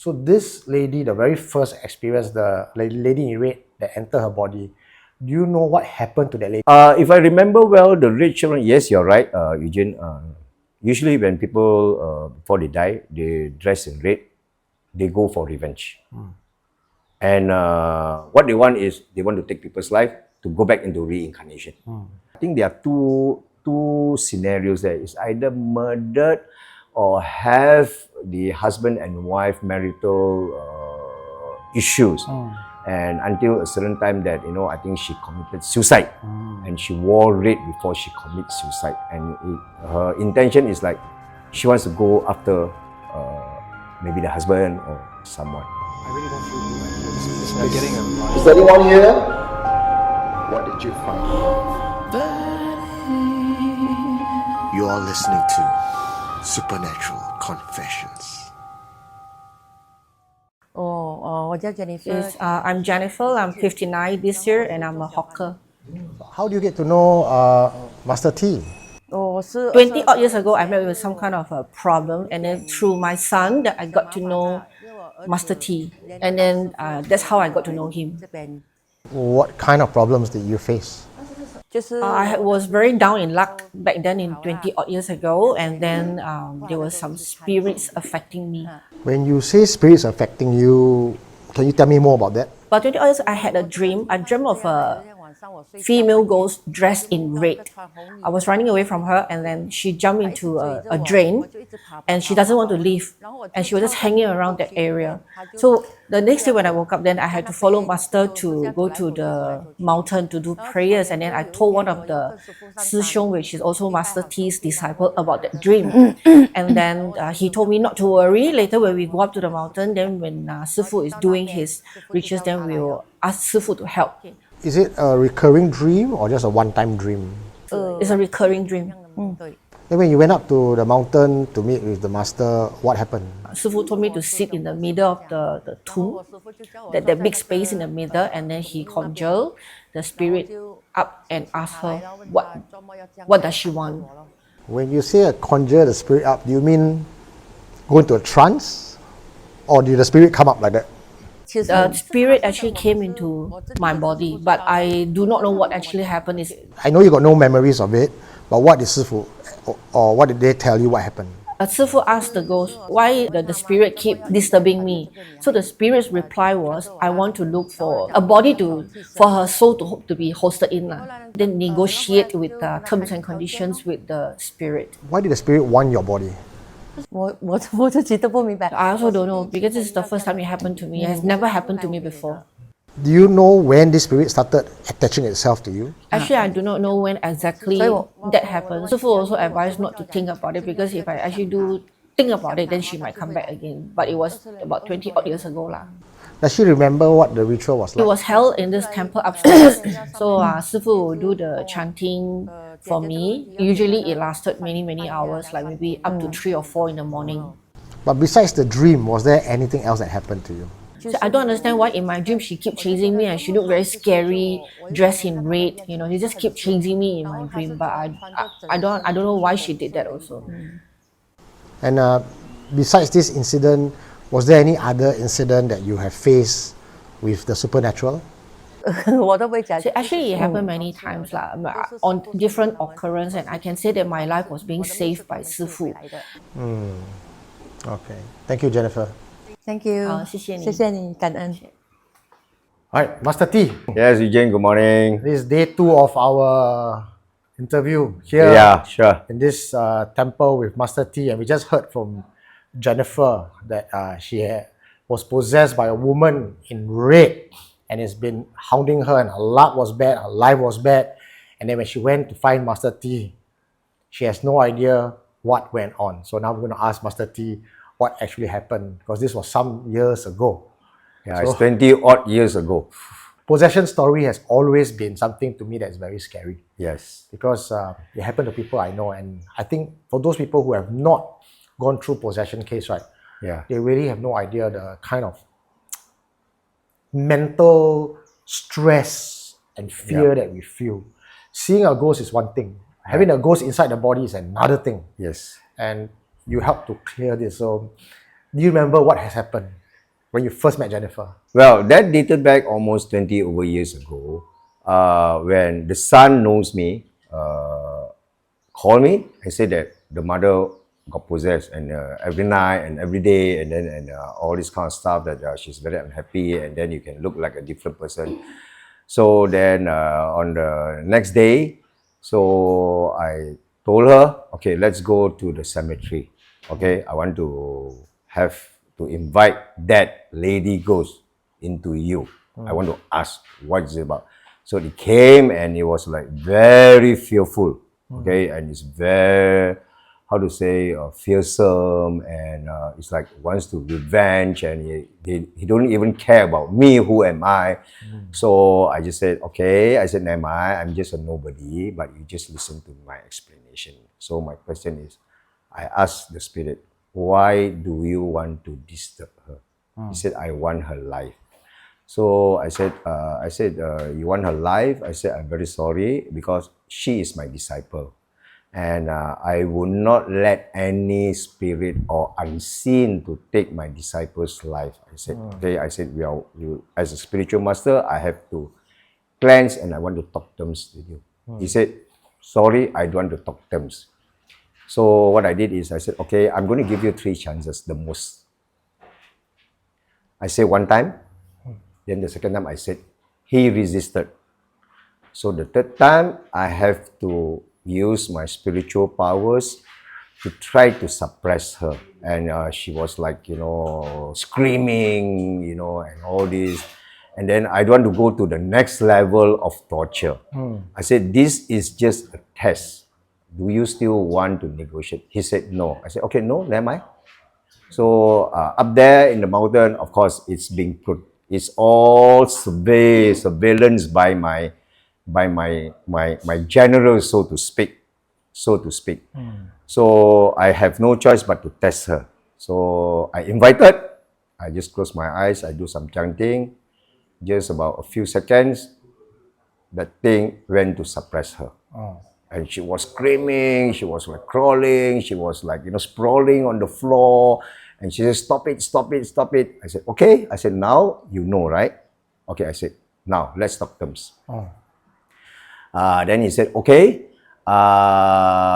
So this lady, the very first experience, the lady in red that entered her body, do you know what happened to that lady? If I remember well, the red children, yes, you're right, Eugene. Usually when people, before they die, they dress in red, they go for revenge. And what they want is, they want to take people's life to go back into reincarnation. I think there are two scenarios there. It's either murdered or have the husband and wife marital issues. And until a certain time that, I think she committed suicide. And she wore red before she committed suicide. And her intention is like, she wants to go after maybe the husband or someone. I really don't feel good. Is there anyone here? What did you find? You are listening to Supernatural Confessions. I'm Jennifer. I'm 59 this year, and I'm a hawker. How do you get to know Master T? 20 odd years ago, I met with some kind of a problem, and then through my son, that I got to know Master T, and then that's how I got to know him. What kind of problems did you face? I was very down in luck back then in 20 odd years ago, and then there were some spirits affecting me. When you say spirits affecting you, can you tell me more about that? About 20 odd years, I had a dream. I dreamt of a female ghost dressed in red. I was running away from her, and then she jumped into a drain, and she doesn't want to leave, and she was just hanging around that area. So the next day when I woke up, then I had to follow Master to go to the mountain to do prayers, and then I told one of the Sishong, which is also Master T's disciple, about that dream. And then he told me not to worry. Later when we go up to the mountain, then when Sifu is doing his rituals, then we will ask Sifu to help. Is it a recurring dream or just a one-time dream? It's a recurring dream. Then when you went up to the mountain to meet with the master, what happened? Sifu told me to sit in the middle of the tomb, that big space in the middle, and then he conjured the spirit up and asked her what does she want. When you say conjure the spirit up, do you mean go into a trance? Or did the spirit come up like that? The spirit actually came into my body, but I do not know what actually happened. I know you got no memories of it, but what did Sifu, or what did they tell you what happened? Sifu asked the ghost, why the spirit keep disturbing me? So the spirit's reply was, I want to look for a body for her soul to be hosted in. Then negotiate with the terms and conditions with the spirit. Why did the spirit want your body? I also don't know, because this is the first time it happened to me. It has never happened to me before. Do you know when this spirit started attaching itself to you? Actually, I do not know when exactly that happened. Sifu also advised not to think about it, because if I actually do think about it, then she might come back again. But it was about 20 odd years ago. Does she remember what the ritual was like? It was held in this temple upstairs. So Sifu would do the chanting for me. Usually it lasted many hours, like maybe up to 3 or 4 in the morning. But besides the dream, was there anything else that happened to you? So I don't understand why in my dream she kept chasing me, and she looked very scary, dressed in red. She just kept chasing me in my dream. But I don't know why she did that also. And besides this incident, was there any other incident that you have faced with the supernatural? So actually, it happened many times on different occurrences, and I can say that my life was being saved by Sifu. Okay. Thank you, Jennifer. Thank you. 谢谢你。谢谢你，感恩。 Alright, Master T. Yes, Eugene, good morning. This is day 2 of our interview here Yeah, sure. in this temple with Master T, and we just heard from Jennifer that she was possessed by a woman in red, and it's been hounding her, and her luck was bad, her life was bad. And then when she went to find Master T, she has no idea what went on. So now we're going to ask Master T what actually happened, because this was some years ago. Yeah, it's 20 odd years ago. Possession story has always been something to me that's very scary, Yes. because it happened to people I know, and I think for those people who have not gone through possession case, right, Yeah. they really have no idea the kind of mental stress and fear that we feel. Seeing a ghost is one thing. Having a ghost inside the body is another thing. Yes. And you help to clear this. So, do you remember what has happened? when you first met Jennifer? Well, that dated back almost 20 over years ago, when the son knows me, called me and said that the mother got possessed, and every night and every day, and then all this kind of stuff, that she's very unhappy, and then you can look like a different person. So then on the next day, so I told her, okay, let's go to the cemetery. Okay, I want to have to invite that lady ghost into you. I want to ask what is it about. So it came, and it was like very fearful. Okay, and it's very, how to say, fearsome, and it's like wants to revenge, and he don't even care about me, who am I. So I just said, okay, I said, never mind, I'm just a nobody, but you just listen to my explanation. So my question is, I asked the spirit, why do you want to disturb her? He said, I want her life. So I said, you want her life? I said, I'm very sorry, because she is my disciple. And I will not let any spirit or unseen to take my disciple's life. I said, okay, I said, as a spiritual master, I have to cleanse, and I want to talk terms with you. He said, sorry, I don't want to talk terms. So what I did is, I said, okay, I'm going to give you 3 chances, the most. I said one time, then the second time I said, he resisted. So the third time, I have to use my spiritual powers to try to suppress her. And she was like, screaming, and all this. And then I don't want to go to the next level of torture. I said, this is just a test. Do you still want to negotiate? He said, no. I said, okay, no, never mind. So up there in the mountain, of course, it's all surveillance by my general, so to speak. So I have no choice but to test her. So I just close my eyes, I do some chanting. Just about a few seconds, that thing went to suppress her. And she was screaming, she was like crawling, she was like, sprawling on the floor. And she said, stop it, stop it, stop it. I said, okay. I said, now you know, right? Okay, I said, now let's talk terms. Then he said, okay,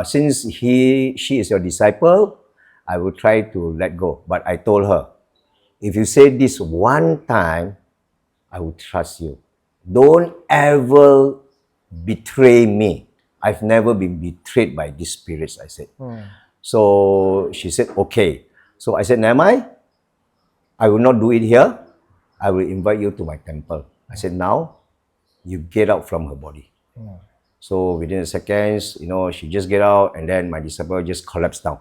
since she is your disciple, I will try to let go. But I told her, if you say this one time, I will trust you. Don't ever betray me. I've never been betrayed by these spirits, I said. So she said, okay. So I said, never mind. I will not do it here. I will invite you to my temple. I said, now, you get out from her body. So within a seconds, she just get out, and then my disciple just collapsed down.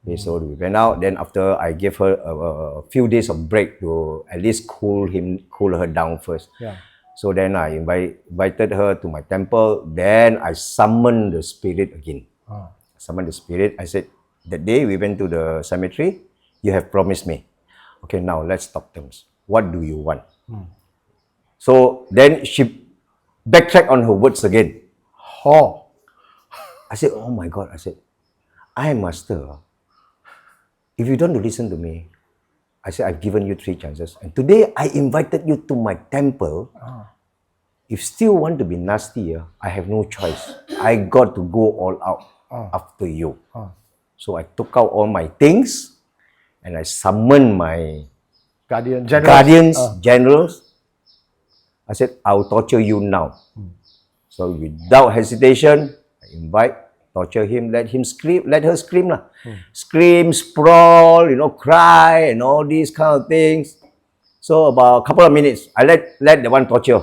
Okay, so we went out. Then after, I gave her a few days of break to at least cool her down first. So then I invited her to my temple. Then I summoned the spirit again. Summoned the spirit. I said, that day we went to the cemetery. You have promised me. Okay, now let's talk terms. What do you want? So then she backtracked on her words again. I said, oh my God. I said, I am master. If you don't listen to me, I said, I've given you 3 chances. And today, I invited you to my temple. If still want to be nasty, I have no choice. I got to go all out after you. So I took out all my things, and I summoned my guardians, generals. I said, I will torture you now. So without hesitation, I torture him, let her scream. Scream, sprawl, cry, and all these kind of things. So about a couple of minutes, I let the one torture.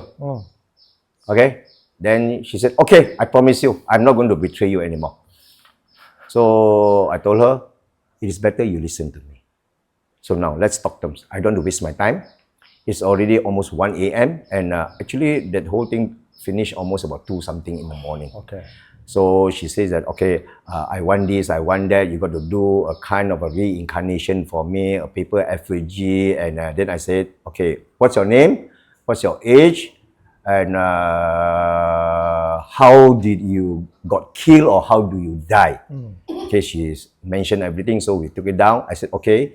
Okay? Then she said, okay, I promise you, I'm not going to betray you anymore. So I told her, it is better you listen to me. So now, let's talk terms. I don't want to waste my time. It's already almost 1 a.m. And actually, that whole thing finished almost about 2 something in the morning. Okay. So she says that, okay, I want this, I want that. You got to do a kind of a reincarnation for me, a paper effigy. And then I said, okay, what's your name? What's your age? And how did you got killed, or how do you die? Okay, she mentioned everything. So we took it down. I said, okay,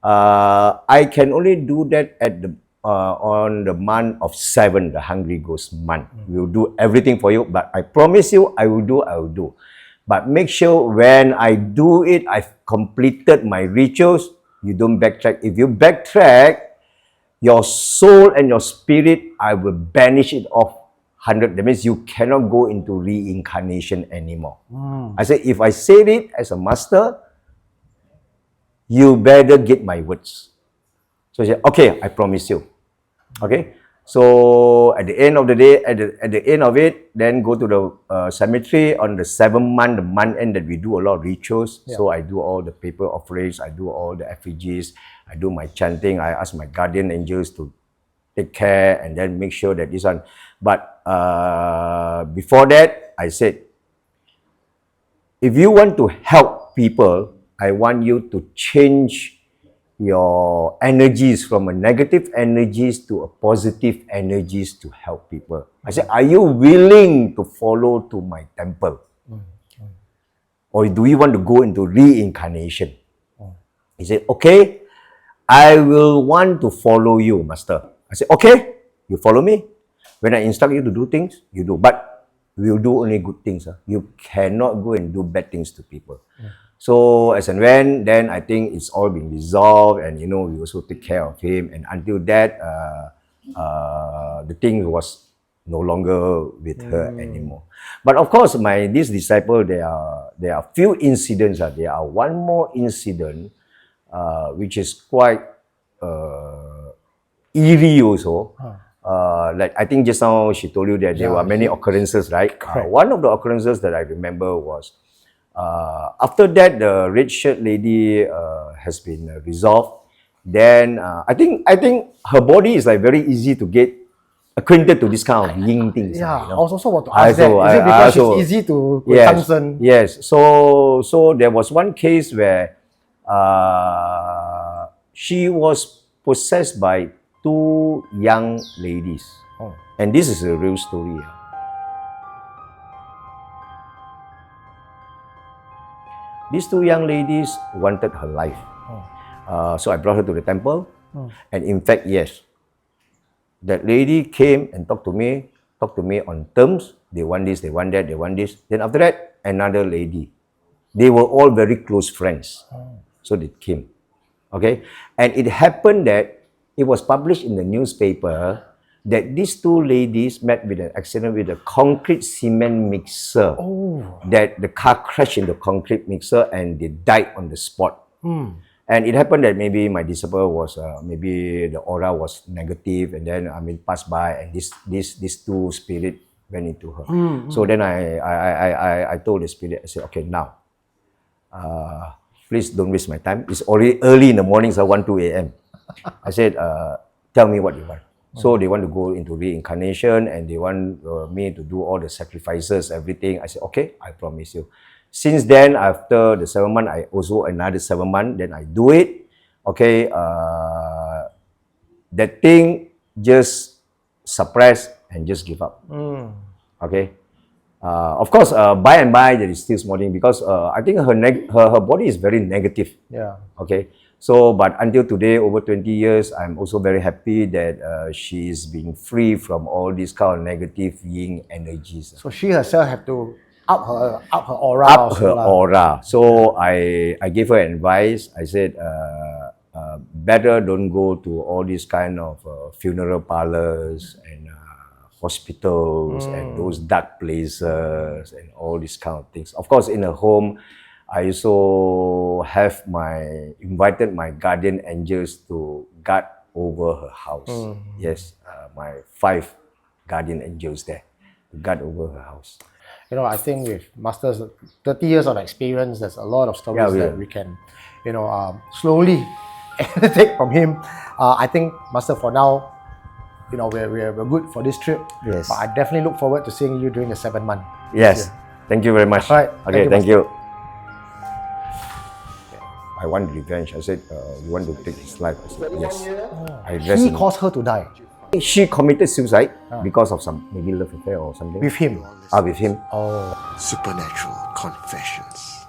I can only do that at the on the month of 7, the Hungry Ghost month. We'll do everything for you, but I promise you, I will do. But make sure when I do it, I've completed my rituals. You don't backtrack. If you backtrack, your soul and your spirit, I will banish it off 100. That means you cannot go into reincarnation anymore. I said, if I said it as a master, you better get my words. So he said, okay, I promise you. Okay. So at the end of the day, at the end of it, then go to the cemetery on the 7th month, the month end that we do a lot of rituals. Yeah. So I do all the paper offerings, I do all the effigies, I do my chanting, I ask my guardian angels to take care and then make sure that this one. But before that, I said, if you want to help people, I want you to change your energies from a negative energies to a positive energies to help people. I said, are you willing to follow to my temple? Or do you want to go into reincarnation? He said, okay, I will want to follow you, master. I said, okay, you follow me. When I instruct you to do things, you do. But we'll do only good things. You cannot go and do bad things to people. So as and when, then I think it's all been resolved, and we also take care of him. And until that, the thing was no longer with her anymore. But of course, this disciple, there are few incidents. There are one more incident, which is quite eerie also. Like I think just now she told you that there were many occurrences, right? One of the occurrences that I remember was, after that, the red shirt lady has been resolved. Then I think her body is like very easy to get acquainted to this kind of yin things. Yeah, I was also want to ask that. Is it because it's easy to function? Yes. So there was one case where she was possessed by 2 young ladies, and this is a real story. These 2 young ladies wanted her life. So I brought her to the temple. And in fact, yes, that lady came and talked to me on terms. They want this, they want that, they want this. Then after that, another lady. They were all very close friends. So they came. Okay? And it happened that it was published in the newspaper that these 2 ladies met with an accident with a concrete cement mixer. That the car crashed in the concrete mixer and they died on the spot. And it happened that maybe my disciple was, maybe the aura was negative, and then passed by, and these 2 spirit went into her. So then I told the spirit, I said, okay, now, please don't waste my time. It's already early in the morning, so 1, 2 a.m. I said, tell me what you want. So they want to go into reincarnation, and they want me to do all the sacrifices, everything. I said, okay, I promise you. Since then, after the 7 months, I also another 7 months, then I do it. Okay, that thing just suppress and just give up. Okay. Of course, by and by there is still small thing, because I think her body is very negative. Yeah. Okay. So, but until today, over 20 years, I'm also very happy that she is being free from all these kind of negative yin energies. So she herself have to up her aura. Up her aura. So I gave her advice. I said, better don't go to all these kind of funeral parlors and hospitals and those dark places and all these kind of things. Of course, in a home, I also have invited my guardian angels to guard over her house. Yes, my 5 guardian angels there to guard over her house. I think with Master's 30 years of experience, there's a lot of stories that we can, slowly take from him. I think, Master, for now, we're good for this trip. Yes. But I definitely look forward to seeing you during the 7th month. Yes. Thank you very much. All right. Okay, Thank you, thank you. I want revenge. I said, you want to take his life? I said, yes. I He caused her to die. She committed suicide because of some maybe love affair or something. With him. With him. Oh. Supernatural Confessions.